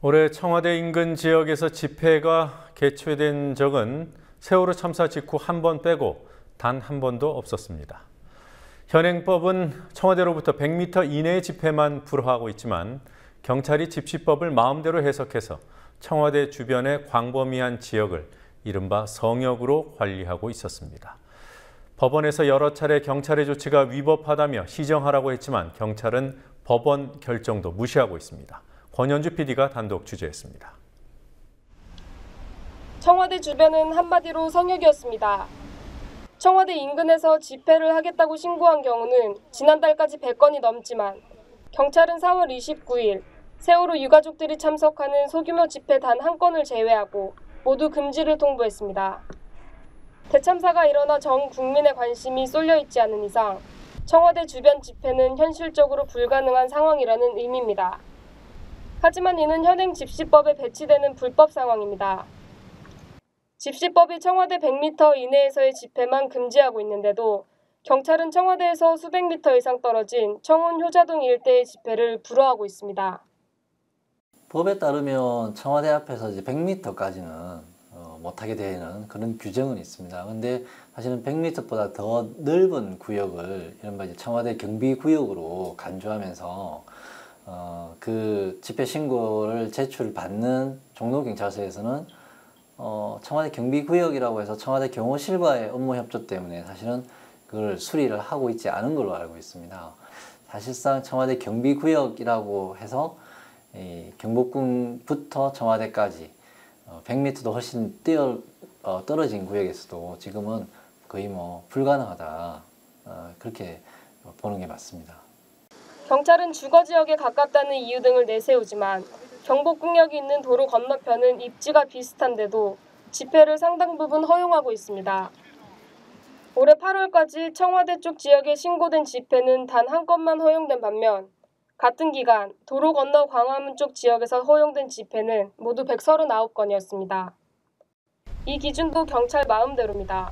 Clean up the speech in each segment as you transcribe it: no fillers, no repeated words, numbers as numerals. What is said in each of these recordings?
올해 청와대 인근 지역에서 집회가 개최된 적은 세월호 참사 직후 한 번 빼고 단 한 번도 없었습니다. 현행법은 청와대로부터 100m 이내의 집회만 불허하고 있지만 경찰이 집시법을 마음대로 해석해서 청와대 주변의 광범위한 지역을 이른바 성역으로 관리하고 있었습니다. 법원에서 여러 차례 경찰의 조치가 위법하다며 시정하라고 했지만 경찰은 법원 결정도 무시하고 있습니다. 권현주 PD가 단독 취재했습니다. 청와대 주변은 한마디로 성역이었습니다. 청와대 인근에서 집회를 하겠다고 신고한 경우는 지난달까지 100건이 넘지만 경찰은 4월 29일 세월호 유가족들이 참석하는 소규모 집회 단 한 건을 제외하고 모두 금지를 통보했습니다. 대참사가 일어나 전 국민의 관심이 쏠려 있지 않은 이상 청와대 주변 집회는 현실적으로 불가능한 상황이라는 의미입니다. 하지만 이는 현행 집시법에 배치되는 불법 상황입니다. 집시법이 청와대 100m 이내에서의 집회만 금지하고 있는데도 경찰은 청와대에서 수백 미터 이상 떨어진 청운 효자동 일대의 집회를 불허하고 있습니다. 법에 따르면 청와대 앞에서 이제 100m까지는 못하게 되는 그런 규정은 있습니다. 근데 사실은 100m보다 더 넓은 구역을 이른바 이제 청와대 경비구역으로 간주하면서 그 집회 신고를 제출받는 종로경찰서에서는 청와대 경비구역이라고 해서 청와대 경호실과의 업무 협조 때문에 사실은 그걸 수리를 하고 있지 않은 걸로 알고 있습니다. 사실상 청와대 경비구역이라고 해서 경복궁부터 청와대까지 100m도 훨씬 떨어진 구역에서도 지금은 거의 불가능하다, 그렇게 보는 게 맞습니다. 경찰은 주거 지역에 가깝다는 이유 등을 내세우지만 경복궁역이 있는 도로 건너편은 입지가 비슷한데도 집회를 상당 부분 허용하고 있습니다. 올해 8월까지 청와대 쪽 지역에 신고된 집회는 단 한 건만 허용된 반면 같은 기간 도로 건너 광화문 쪽 지역에서 허용된 집회는 모두 139건이었습니다. 이 기준도 경찰 마음대로입니다.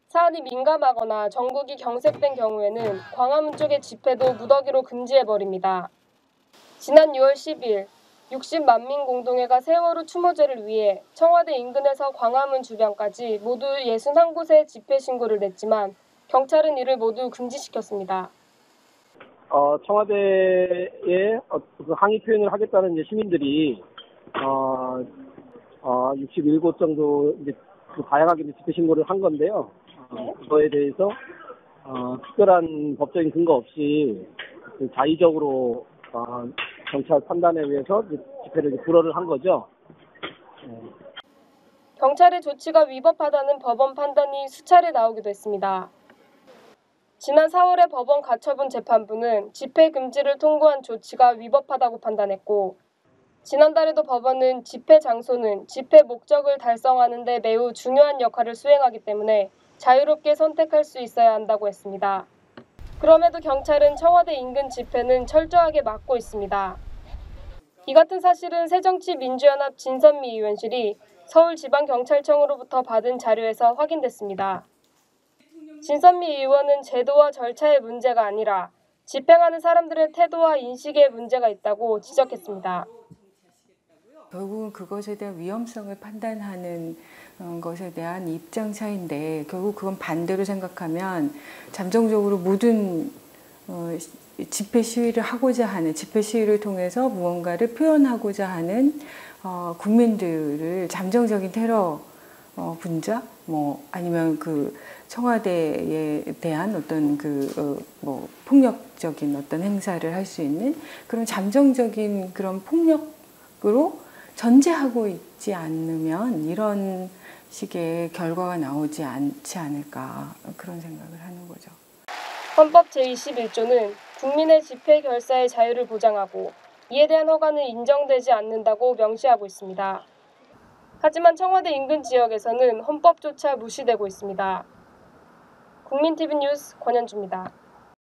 사안이 민감하거나 전국이 경색된 경우에는 광화문 쪽의 집회도 무더기로 금지해버립니다. 지난 6월 10일 60만 민 공동회가 세월호 추모제를 위해 청와대 인근에서 광화문 주변까지 모두 61곳에 집회 신고를 냈지만 경찰은 이를 모두 금지시켰습니다. 청와대에 항의 표현을 하겠다는 시민들이 61곳 정도 이제 다양하게 집회 신고를 한 건데요. 그거에 대해서 특별한 법적인 근거 없이 자의적으로 경찰 판단에 의해서 집회를 불허를 한 거죠. 경찰의 조치가 위법하다는 법원 판단이 수차례 나오기도 했습니다. 지난 4월에 법원 가처분 재판부는 집회 금지를 통고한 조치가 위법하다고 판단했고 지난달에도 법원은 집회 장소는 집회 목적을 달성하는 데 매우 중요한 역할을 수행하기 때문에 자유롭게 선택할 수 있어야 한다고 했습니다. 그럼에도 경찰은 청와대 인근 집회는 철저하게 막고 있습니다. 이 같은 사실은 새정치민주연합 진선미 의원실이 서울지방경찰청으로부터 받은 자료에서 확인됐습니다. 진선미 의원은 제도와 절차의 문제가 아니라 집행하는 사람들의 태도와 인식에 문제가 있다고 지적했습니다. 결국은 그것에 대한 위험성을 판단하는 것에 대한 입장 차이인데 결국 그건 반대로 생각하면 잠정적으로 모든 집회 시위를 하고자 하는 집회 시위를 통해서 무언가를 표현하고자 하는 국민들을 잠정적인 테러 분자 아니면 그 청와대에 대한 어떤 폭력적인 어떤 행사를 할 수 있는 그런 잠정적인 그런 폭력으로 전제하고 있지 않으면 이런 식의 결과가 나오지 않지 않을까 그런 생각을 하는 거죠. 헌법 제21조는 국민의 집회 결사의 자유를 보장하고 이에 대한 허가는 인정되지 않는다고 명시하고 있습니다. 하지만 청와대 인근 지역에서는 헌법조차 무시되고 있습니다. 국민TV 뉴스 권현주입니다.